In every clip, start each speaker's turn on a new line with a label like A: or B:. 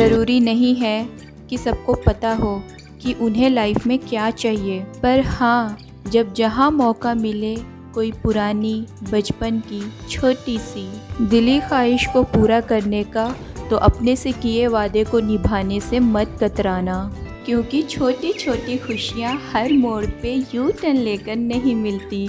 A: ज़रूरी नहीं है कि सबको पता हो कि उन्हें लाइफ में क्या चाहिए, पर हाँ, जब जहाँ मौका मिले कोई पुरानी बचपन की छोटी सी दिली ख्वाहिश को पूरा करने का, तो अपने से किए वादे को निभाने से मत कतराना, क्योंकि छोटी छोटी खुशियाँ हर मोड़ पे यू टर्न लेकर नहीं मिलती।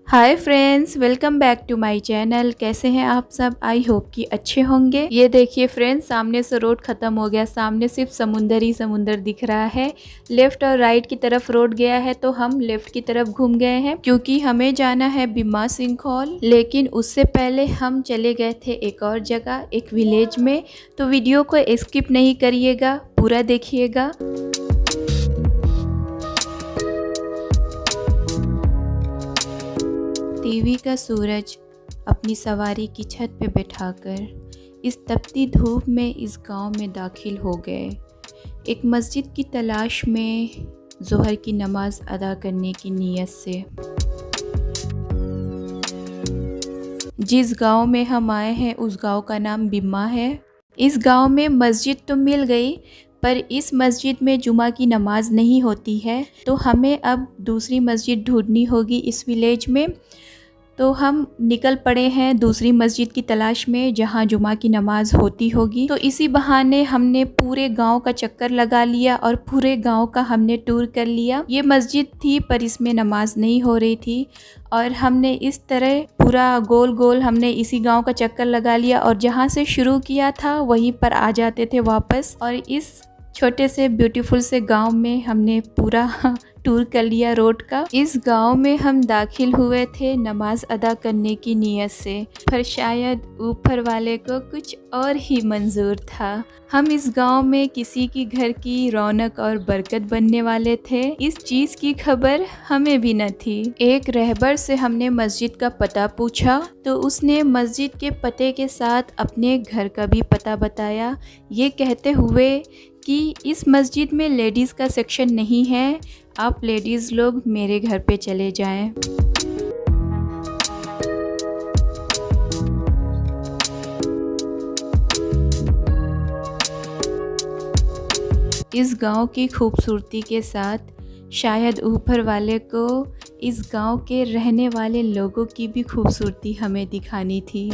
A: Hi friends, welcome back to my channel. कैसे हैं आप सब? आई होप कि अच्छे होंगे। ये देखिए फ्रेंड्स, सामने से रोड ख़त्म हो गया, सामने सिर्फ समुंदर ही समुंदर दिख रहा है। लेफ़्ट और राइट की तरफ रोड गया है, तो हम लेफ़्ट की तरफ घूम गए हैं क्योंकि हमें जाना है बीमा सिंघौल। लेकिन उससे पहले हम चले गए थे एक और जगह, एक विलेज में। तो वीडियो को स्किप नहीं करिएगा, पूरा देखिएगा। टीवी का सूरज अपनी सवारी की छत पे बैठाकर इस तपती धूप में इस गांव में दाखिल हो गए, एक मस्जिद की तलाश में ज़ोहर की नमाज अदा करने की नीयत से। जिस गांव में हम आए हैं उस गांव का नाम बिम्मा है। इस गांव में मस्जिद तो मिल गई, पर इस मस्जिद में जुमा की नमाज नहीं होती है, तो हमें अब दूसरी मस्जिद ढूंढनी होगी इस विलेज में। तो हम निकल पड़े हैं दूसरी मस्जिद की तलाश में जहां जुमा की नमाज होती होगी। तो इसी बहाने हमने पूरे गांव का चक्कर लगा लिया और पूरे गांव का हमने टूर कर लिया। ये मस्जिद थी पर इसमें नमाज नहीं हो रही थी, और हमने इस तरह पूरा गोल गोल हमने इसी गांव का चक्कर लगा लिया, और जहां से शुरू किया था वहीं पर आ जाते थे वापस। और इस छोटे से ब्यूटीफुल से गांव में हमने पूरा टूर कर लिया रोड का। इस गांव में हम दाखिल हुए थे नमाज अदा करने की नीयत से, पर शायद ऊपर वाले को कुछ और ही मंजूर था। हम इस गांव में किसी की घर की रौनक और बरकत बनने वाले थे, इस चीज़ की खबर हमें भी न थी। एक रहबर से हमने मस्जिद का पता पूछा, तो उसने मस्जिद के पते के साथ अपने घर का भी पता बताया, ये कहते हुए कि इस मस्जिद में लेडीज़ का सेक्शन नहीं है, आप लेडीज़ लोग मेरे घर पे चले जाएं। इस गांव की खूबसूरती के साथ शायद ऊपर वाले को इस गांव के रहने वाले लोगों की भी खूबसूरती हमें दिखानी थी।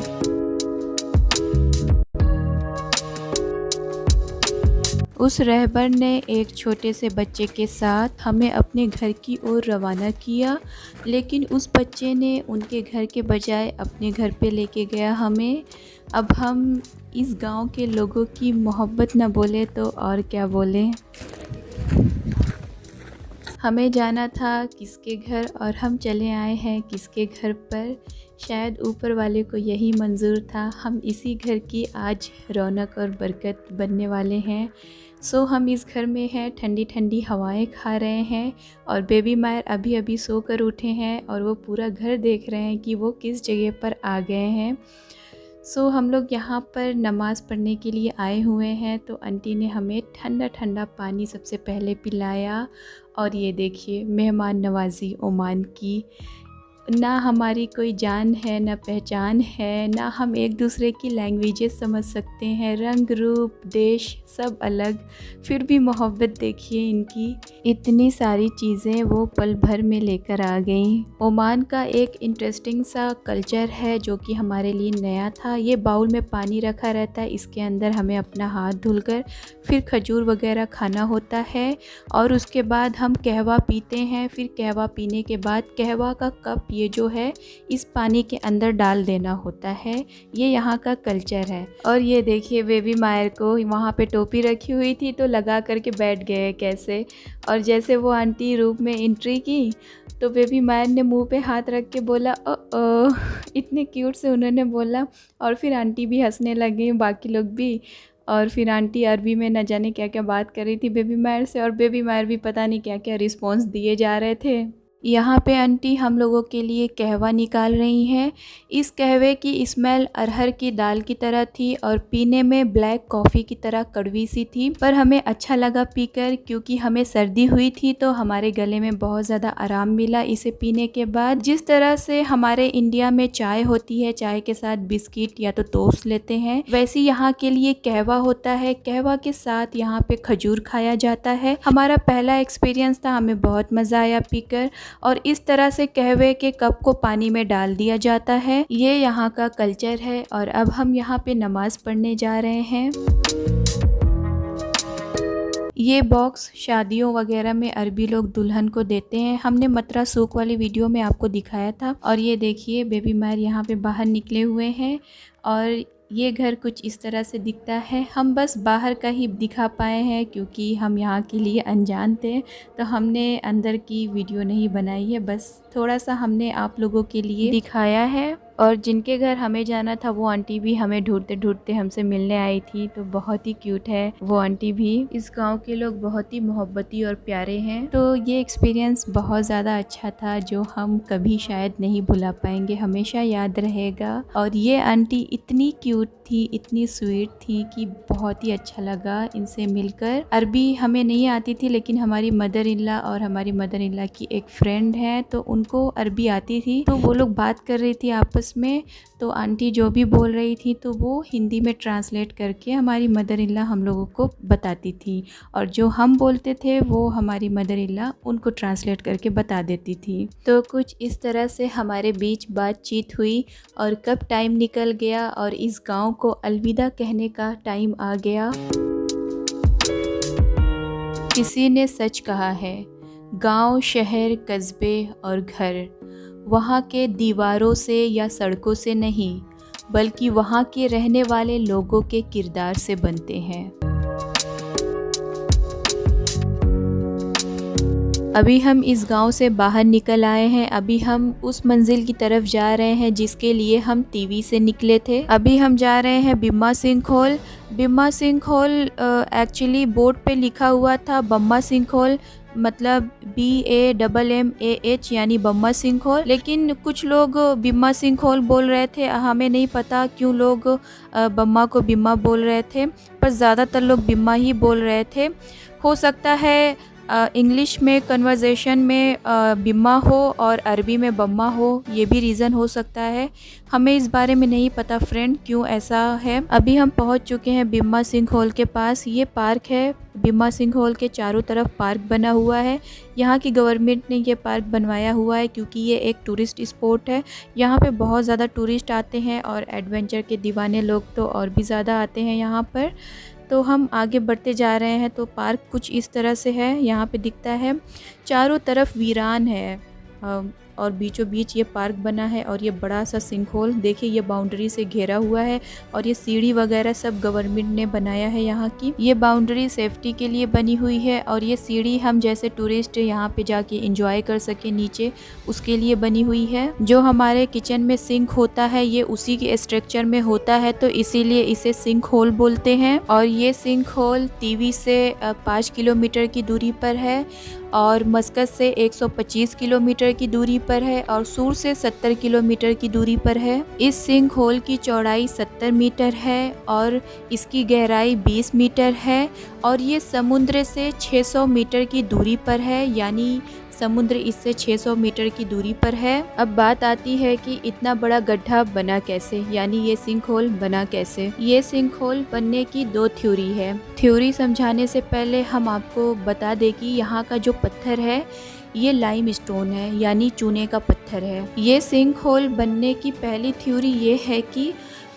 A: उस रहबर ने एक छोटे से बच्चे के साथ हमें अपने घर की ओर रवाना किया, लेकिन उस बच्चे ने उनके घर के बजाय अपने घर पे लेके गया हमें। अब हम इस गांव के लोगों की मोहब्बत न बोले तो और क्या बोलें। हमें जाना था किसके घर और हम चले आए हैं किसके घर पर। शायद ऊपर वाले को यही मंजूर था, हम इसी घर की आज रौनक और बरकत बनने वाले हैं। सो हम इस घर में हैं, ठंडी ठंडी हवाएं खा रहे हैं, और बेबी मायर अभी अभी सोकर उठे हैं और वो पूरा घर देख रहे हैं कि वो किस जगह पर आ गए हैं। सो हम लोग यहाँ पर नमाज़ पढ़ने के लिए आए हुए हैं, तो आंटी ने हमें ठंडा ठंडा पानी सबसे पहले पिलाया। और ये देखिए मेहमान नवाजी ओमान की, ना हमारी कोई जान है ना पहचान है, ना हम एक दूसरे की लैंग्वेजेस समझ सकते हैं, रंग रूप देश सब अलग, फिर भी मोहब्बत देखिए इनकी। इतनी सारी चीज़ें वो पल भर में लेकर आ गई। ओमान का एक इंटरेस्टिंग सा कल्चर है जो कि हमारे लिए नया था। ये बाउल में पानी रखा रहता है, इसके अंदर हमें अपना हाथ धुलकर फिर खजूर वगैरह खाना होता है, और उसके बाद हम कहवा पीते हैं। फिर कहवा पीने के बाद कहवा का कप ये जो है इस पानी के अंदर डाल देना होता है। ये यहाँ का कल्चर है। और ये देखिए बेबी मायर को वहाँ पे टोपी रखी हुई थी तो लगा करके बैठ गए कैसे। और जैसे वो आंटी रूम में एंट्री की तो बेबी मायर ने मुंह पे हाथ रख के बोला ओ, इतने क्यूट से उन्होंने बोला। और फिर आंटी भी हंसने लगी, बाकी लोग भी। और फिर आंटी अरबी में न जाने क्या क्या बात कर रही थी बेबी मायर से, और बेबी मायर भी पता नहीं क्या क्या रिस्पॉन्स दिए जा रहे थे। यहाँ पे आंटी हम लोगों के लिए कहवा निकाल रही हैं। इस कहवे की स्मेल अरहर की दाल की तरह थी और पीने में ब्लैक कॉफ़ी की तरह कड़वी सी थी, पर हमें अच्छा लगा पीकर, क्योंकि हमें सर्दी हुई थी तो हमारे गले में बहुत ज़्यादा आराम मिला इसे पीने के बाद। जिस तरह से हमारे इंडिया में चाय होती है, चाय के साथ बिस्किट या तो टोस्ट लेते हैं, वैसे यहाँ के लिए कहवा होता है। कहवा के साथ यहाँ पे खजूर खाया जाता है। हमारा पहला एक्सपीरियंस था, हमें बहुत मज़ा आया पीकर। और इस तरह से कहवे के कप को पानी में डाल दिया जाता है। ये यहाँ का कल्चर है। और अब हम यहाँ पे नमाज़ पढ़ने जा रहे हैं। ये बॉक्स शादियों वगैरह में अरबी लोग दुल्हन को देते हैं। हमने मतरा सूक वाली वीडियो में आपको दिखाया था। और ये देखिए बेबी मायर यहाँ पे बाहर निकले हुए हैं और ये घर कुछ इस तरह से दिखता है। हम बस बाहर का ही दिखा पाए हैं क्योंकि हम यहाँ के लिए अनजान थे, तो हमने अंदर की वीडियो नहीं बनाई है, बस थोड़ा सा हमने आप लोगों के लिए दिखाया है। और जिनके घर हमें जाना था वो आंटी भी हमें ढूंढते ढूंढते हमसे मिलने आई थी, तो बहुत ही क्यूट है वो आंटी भी। इस गांव के लोग बहुत ही मोहब्बती और प्यारे हैं। तो ये एक्सपीरियंस बहुत ज़्यादा अच्छा था जो हम कभी शायद नहीं भुला पाएंगे, हमेशा याद रहेगा। और ये आंटी इतनी क्यूट थी, इतनी स्वीट थी कि बहुत ही अच्छा लगा इनसे मिलकर। अरबी हमें नहीं आती थी, लेकिन हमारी मदर इन लॉ और हमारी मदर इन लॉ की एक फ्रेंड है तो उनको अरबी आती थी, तो वो लोग बात कर रही थी आपस में। तो आंटी जो भी बोल रही थी तो वो हिंदी में ट्रांसलेट करके हमारी मदर इन लॉ हम लोगों को बताती थी, और जो हम बोलते थे वो हमारी मदर इन लॉ उनको ट्रांसलेट करके बता देती थी। तो कुछ इस तरह से हमारे बीच बातचीत हुई और कब टाइम निकल गया और इस गांव को अलविदा कहने का टाइम आ गया। किसी ने सच कहा है, गांव, शहर, कस्बे और घर वहाँ के दीवारों से या सड़कों से नहीं, बल्कि वहाँ के रहने वाले लोगों के किरदार से बनते हैं। अभी हम इस गांव से बाहर निकल आए हैं। अभी हम उस मंजिल की तरफ जा रहे हैं जिसके लिए हम टीवी से निकले थे। अभी हम जा रहे हैं बिम्मा सिंघोल। बिम्मा सिंघोल एक्चुअली बोर्ड पे लिखा हुआ था बम्मा सिंघोल, मतलब BAMMAH यानी बम्मा सिंघोल, लेकिन कुछ लोग बिम्मा सिंघोल बोल रहे थे। हमें नहीं पता क्यों लोग बम्मा को बिम्मा बोल रहे थे, पर ज़्यादातर लोग बिम्मा ही बोल रहे थे। हो सकता है इंग्लिश में कन्वर्सेशन में बिम्मा हो और अरबी में बम्मा हो, ये भी रीज़न हो सकता है। हमें इस बारे में नहीं पता फ्रेंड क्यों ऐसा है। अभी हम पहुंच चुके हैं बिम्मा सिंघोल के पास। ये पार्क है। बिम्मा सिंघोल के चारों तरफ पार्क बना हुआ है। यहाँ की गवर्नमेंट ने ये पार्क बनवाया हुआ है क्योंकि ये एक टूरिस्ट स्पॉट है। यहाँ पे बहुत ज़्यादा टूरिस्ट आते हैं और एडवेंचर के दीवाने लोग तो और भी ज़्यादा आते हैं यहाँ पर। तो हम आगे बढ़ते जा रहे हैं। तो पार्क कुछ इस तरह से है, यहाँ पे दिखता है। चारों तरफ वीरान है और बीचों बीच ये पार्क बना है। और ये बड़ा सा सिंघोल देखिए, ये बाउंड्री से घेरा हुआ है और ये सीढ़ी वगैरह सब गवर्नमेंट ने बनाया है। यहाँ की ये बाउंड्री सेफ्टी के लिए बनी हुई है और ये सीढ़ी हम जैसे टूरिस्ट यहाँ पे जाके एंजॉय कर सके नीचे, उसके लिए बनी हुई है। जो हमारे किचन में सिंक होता है ये उसी के स्ट्रक्चर में होता है, तो इसीलिए इसे सिंक होल बोलते हैं। और ये सिंक होल टीवी से 5 किलोमीटर की दूरी पर है और मस्कत से 125 किलोमीटर की दूरी पर है और सूर से 70 किलोमीटर की दूरी पर है। इस सिंक होल की चौड़ाई 70 मीटर है और इसकी गहराई 20 मीटर है और ये समुद्र से 600 मीटर की दूरी पर है, यानी समुद्र इससे 600 मीटर की दूरी पर है। अब बात आती है कि इतना बड़ा गड्ढा बना कैसे, यानी ये सिंक होल बना कैसे। ये सिंक होल बनने की 2 थ्योरी है। थ्योरी समझाने से पहले हम आपको बता दें कि यहाँ का जो पत्थर है ये लाइम स्टोन है, यानी चूने का पत्थर है। ये सिंक होल बनने की पहली थ्योरी ये है कि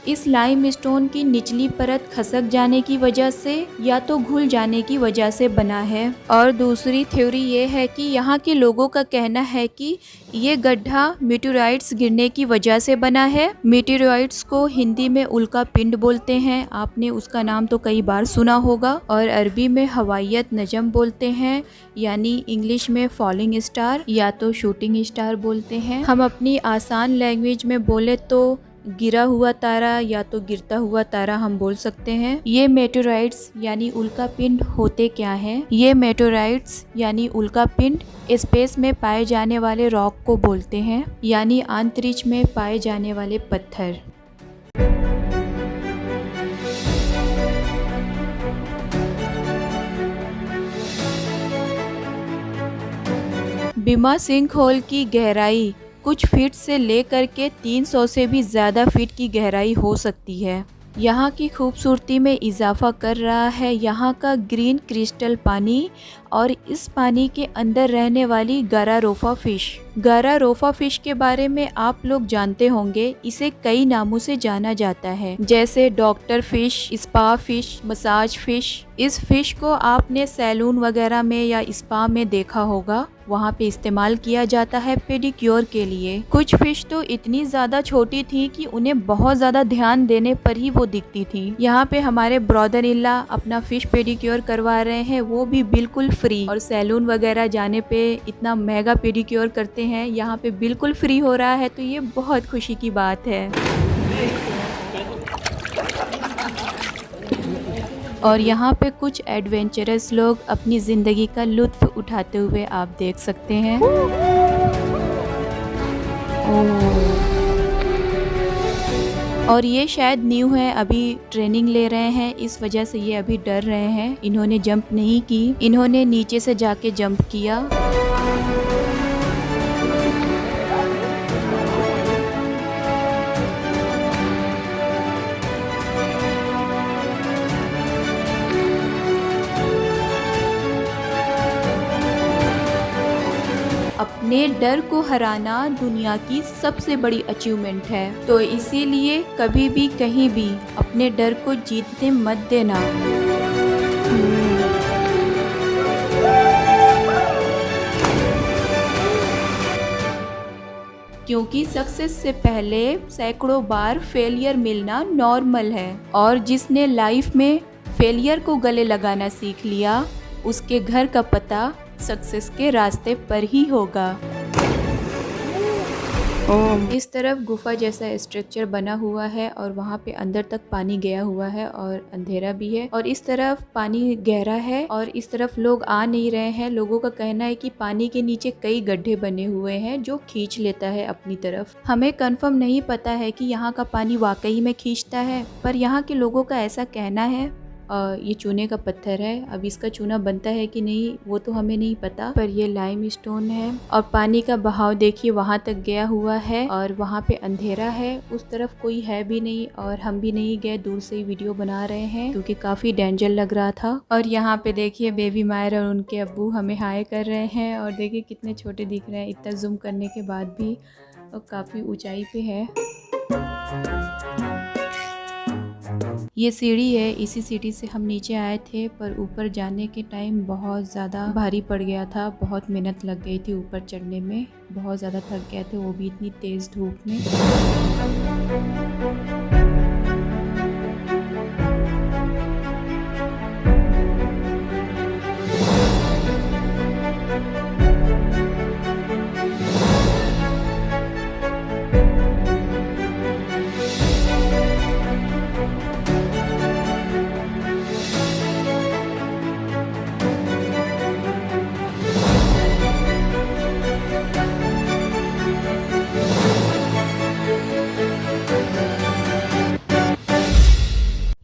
A: इस लाइम स्टोन की निचली परत खसक जाने की वजह से या तो घुल जाने की वजह से बना है। और दूसरी थ्योरी ये है कि यहाँ के लोगों का कहना है कि ये गड्ढा मीटेराइट्स गिरने की वजह से बना है। मीटेराइट्स को हिंदी में उल्का पिंड बोलते हैं, आपने उसका नाम तो कई बार सुना होगा। और अरबी में हवायत नजम बोलते हैं, यानी इंग्लिश में फॉलिंग स्टार या तो शूटिंग स्टार बोलते हैं। हम अपनी आसान लैंग्वेज में बोले तो गिरा हुआ तारा या तो गिरता हुआ तारा हम बोल सकते हैं। ये मेटेराइट्स यानी उल्कापिंड होते क्या हैं? ये मेटेराइट्स यानी उल्कापिंड स्पेस में पाए जाने वाले रॉक को बोलते हैं, यानी अंतरिक्ष में पाए जाने वाले पत्थर। बीमा सिंकहोल की गहराई कुछ फीट से लेकर के 300 से भी ज़्यादा फीट की गहराई हो सकती है। यहाँ की खूबसूरती में इजाफा कर रहा है यहाँ का ग्रीन क्रिस्टल पानी और इस पानी के अंदर रहने वाली गारारोफा फिश। गारारोफा फिश के बारे में आप लोग जानते होंगे, इसे कई नामों से जाना जाता है, जैसे doctor fish, spa fish, massage fish. इस फिश को आपने सैलून वगैरह में या स्पा में देखा होगा, वहाँ पे इस्तेमाल किया जाता है पेडिक्योर के लिए। कुछ फिश तो इतनी ज़्यादा छोटी थी कि उन्हें बहुत ज़्यादा ध्यान देने पर ही वो दिखती थी। यहाँ पे हमारे ब्रदर इल्ला अपना फिश पेडिक्योर करवा रहे हैं, वो भी बिल्कुल फ्री। और सैलून वगैरह जाने पे इतना महंगा पेडिक्योर करते हैं, यहाँ पे बिल्कुल फ्री हो रहा है, तो ये बहुत खुशी की बात है। और यहाँ पे कुछ एडवेंचरस लोग अपनी ज़िंदगी का लुत्फ़ उठाते हुए आप देख सकते हैं। और ये शायद न्यू है, अभी ट्रेनिंग ले रहे हैं, इस वजह से ये अभी डर रहे हैं। इन्होंने जंप नहीं की, इन्होंने नीचे से जाके जंप किया। अपने डर को हराना दुनिया की सबसे बड़ी अचीवमेंट है, तो इसीलिए कभी भी कहीं भी अपने डर को जीतने मत देना। क्योंकि सक्सेस से पहले सैकड़ों बार फेलियर मिलना नॉर्मल है, और जिसने लाइफ में फेलियर को गले लगाना सीख लिया, उसके घर का पता सक्सेस के रास्ते पर ही होगा। इस तरफ गुफा जैसा स्ट्रक्चर बना हुआ है और वहाँ पे अंदर तक पानी गया हुआ है और अंधेरा भी है, और इस तरफ पानी गहरा है और इस तरफ लोग आ नहीं रहे हैं। लोगों का कहना है कि पानी के नीचे कई गड्ढे बने हुए हैं जो खींच लेता है अपनी तरफ। हमें कंफर्म नहीं पता है कि यहाँ का पानी वाकई में खींचता है, पर यहाँ के लोगों का ऐसा कहना है। ये चूने का पत्थर है, अब इसका चूना बनता है कि नहीं वो तो हमें नहीं पता, पर ये लाइम स्टोन है। और पानी का बहाव देखिए वहाँ तक गया हुआ है और वहाँ पे अंधेरा है, उस तरफ कोई है भी नहीं और हम भी नहीं गए, दूर से ही वीडियो बना रहे हैं क्योंकि काफ़ी डेंजर लग रहा था। और यहाँ पे देखिए बेबी मायर और उनके अब्बू हमें हाय कर रहे हैं, और देखिए कितने छोटे दिख रहे हैं इतना जूम करने के बाद भी, और काफ़ी ऊंचाई पे है। ये सीढ़ी है, इसी सीढ़ी से हम नीचे आए थे, पर ऊपर जाने के टाइम बहुत ज़्यादा भारी पड़ गया था, बहुत मेहनत लग गई थी ऊपर चढ़ने में, बहुत ज़्यादा थक गए थे, वो भी इतनी तेज़ धूप में।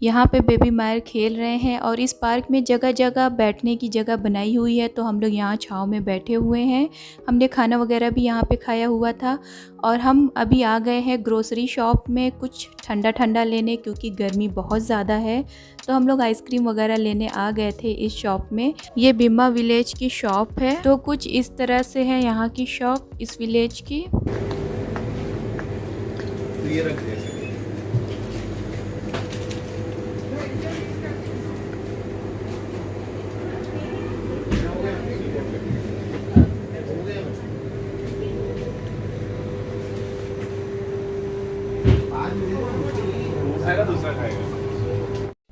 A: यहाँ पे बेबी मायर खेल रहे हैं और इस पार्क में जगह जगह बैठने की जगह बनाई हुई है, तो हम लोग यहाँ छाँव में बैठे हुए हैं। हमने खाना वगैरह भी यहाँ पे खाया हुआ था, और हम अभी आ गए हैं ग्रोसरी शॉप में कुछ ठंडा ठंडा लेने, क्योंकि गर्मी बहुत ज़्यादा है, तो हम लोग आइसक्रीम वगैरह लेने आ गए थे इस शॉप में। ये बिम्मा विलेज की शॉप है, तो कुछ इस तरह से है यहाँ की शॉप इस विलेज की।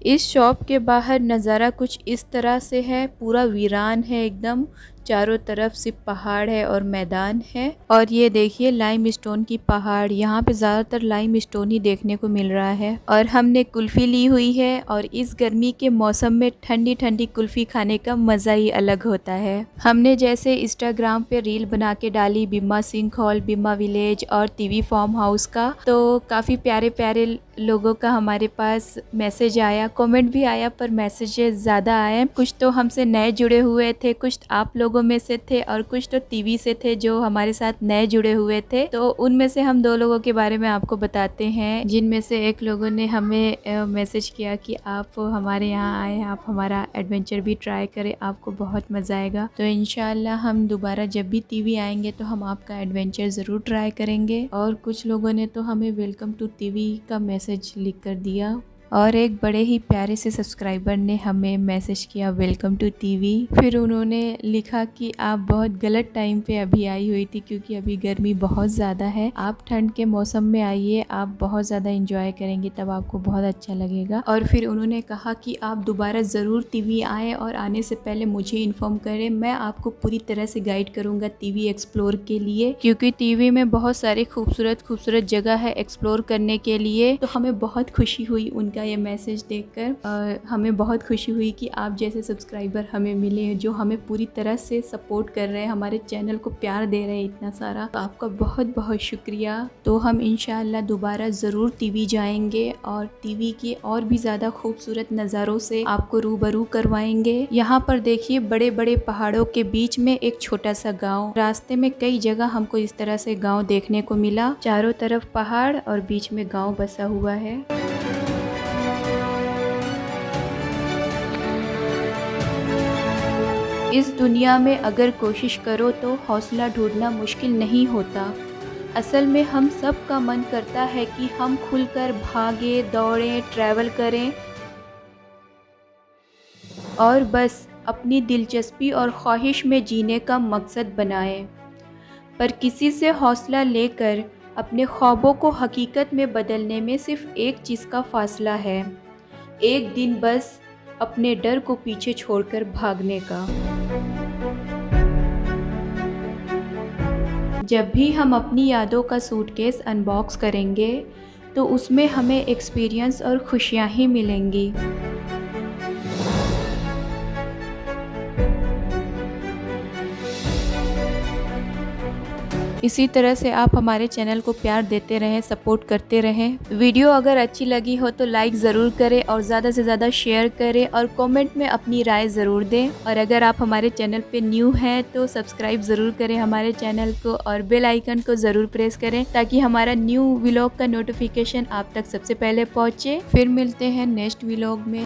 A: इस शॉप के बाहर नज़ारा कुछ इस तरह से है, पूरा वीरान है एकदम, चारों तरफ सिर्फ पहाड़ है और मैदान है। और ये देखिए लाइम स्टोन की पहाड़, यहाँ पे ज़्यादातर लाइम स्टोन ही देखने को मिल रहा है। और हमने कुल्फ़ी ली हुई है और इस गर्मी के मौसम में ठंडी ठंडी कुल्फ़ी खाने का मज़ा ही अलग होता है। हमने जैसे इंस्टाग्राम पे रील बना के डाली बीमा सिंह हॉल, बीमा विलेज और टीवी फार्म हाउस का, तो काफ़ी प्यारे प्यारे लोगों का हमारे पास मैसेज आया, कमेंट भी आया, पर मैसेजेस ज़्यादा आए। कुछ तो हमसे नए जुड़े हुए थे, कुछ आप लोगों में से थे और कुछ तो टीवी से थे जो हमारे साथ नए जुड़े हुए थे। तो उनमें से हम 2 लोगों के बारे में आपको बताते हैं, जिनमें से एक लोगों ने हमें मैसेज किया कि आप हमारे यहाँ आए, आप हमारा एडवेंचर भी ट्राई करें, आपको बहुत मज़ा आएगा। तो इंशाल्लाह हम दोबारा जब भी टीवी आएंगे तो हम आपका एडवेंचर ज़रूर ट्राई करेंगे। और कुछ लोगों ने तो हमें वेलकम टू टीवी का मैसेज लिख कर दिया और एक बड़े ही प्यारे से सब्सक्राइबर ने हमें मैसेज किया वेलकम टू टीवी। फिर उन्होंने लिखा कि आप बहुत गलत टाइम पे अभी आई हुई थी, क्योंकि अभी गर्मी बहुत ज़्यादा है, आप ठंड के मौसम में आइए, आप बहुत ज़्यादा इंजॉय करेंगे, तब आपको बहुत अच्छा लगेगा। और फिर उन्होंने कहा कि आप दोबारा ज़रूर टीवी आएँ और आने से पहले मुझे इन्फॉर्म करें, मैं आपको पूरी तरह से गाइड करूँगा टीवी एक्सप्लोर के लिए, क्योंकि टीवी में बहुत सारी खूबसूरत खूबसूरत जगह है एक्सप्लोर करने के लिए। तो हमें बहुत खुशी हुई उनका ये मैसेज देखकर। हमें बहुत खुशी हुई कि आप जैसे सब्सक्राइबर हमें मिले जो हमें पूरी तरह से सपोर्ट कर रहे हैं, हमारे चैनल को प्यार दे रहे हैं इतना सारा। तो आपका बहुत बहुत शुक्रिया। तो हम इंशाअल्लाह दोबारा ज़रूर टीवी जाएंगे और टीवी के और भी ज़्यादा खूबसूरत नज़ारों से आपको रूबरू करवाएंगे। यहाँ पर देखिए बड़े बड़े पहाड़ों के बीच में एक छोटा सा गाँव, रास्ते में कई जगह हमको इस तरह से गाँव देखने को मिला, चारों तरफ पहाड़ और बीच में गाँव बसा हुआ है। इस दुनिया में अगर कोशिश करो तो हौसला ढूंढना मुश्किल नहीं होता। असल में हम सब का मन करता है कि हम खुलकर भागे, दौड़ें, ट्रैवल करें और बस अपनी दिलचस्पी और ख्वाहिश में जीने का मकसद बनाएं। पर किसी से हौसला लेकर अपने ख्वाबों को हकीकत में बदलने में सिर्फ एक चीज़ का फासला है, एक दिन बस अपने डर को पीछे छोड़कर भागने का। जब भी हम अपनी यादों का सूटकेस अनबॉक्स करेंगे तो उसमें हमें एक्सपीरियंस और खुशियाँ ही मिलेंगी। इसी तरह से आप हमारे चैनल को प्यार देते रहें, सपोर्ट करते रहें। वीडियो अगर अच्छी लगी हो तो लाइक ज़रूर करें और ज़्यादा से ज़्यादा शेयर करें और कमेंट में अपनी राय ज़रूर दें। और अगर आप हमारे चैनल पे न्यू हैं तो सब्सक्राइब ज़रूर करें हमारे चैनल को और बेल आइकन को ज़रूर प्रेस करें, ताकि हमारा न्यू व्लॉग का नोटिफिकेशन आप तक सबसे पहले पहुँचे। फिर मिलते हैं नेक्स्ट व्लॉग में।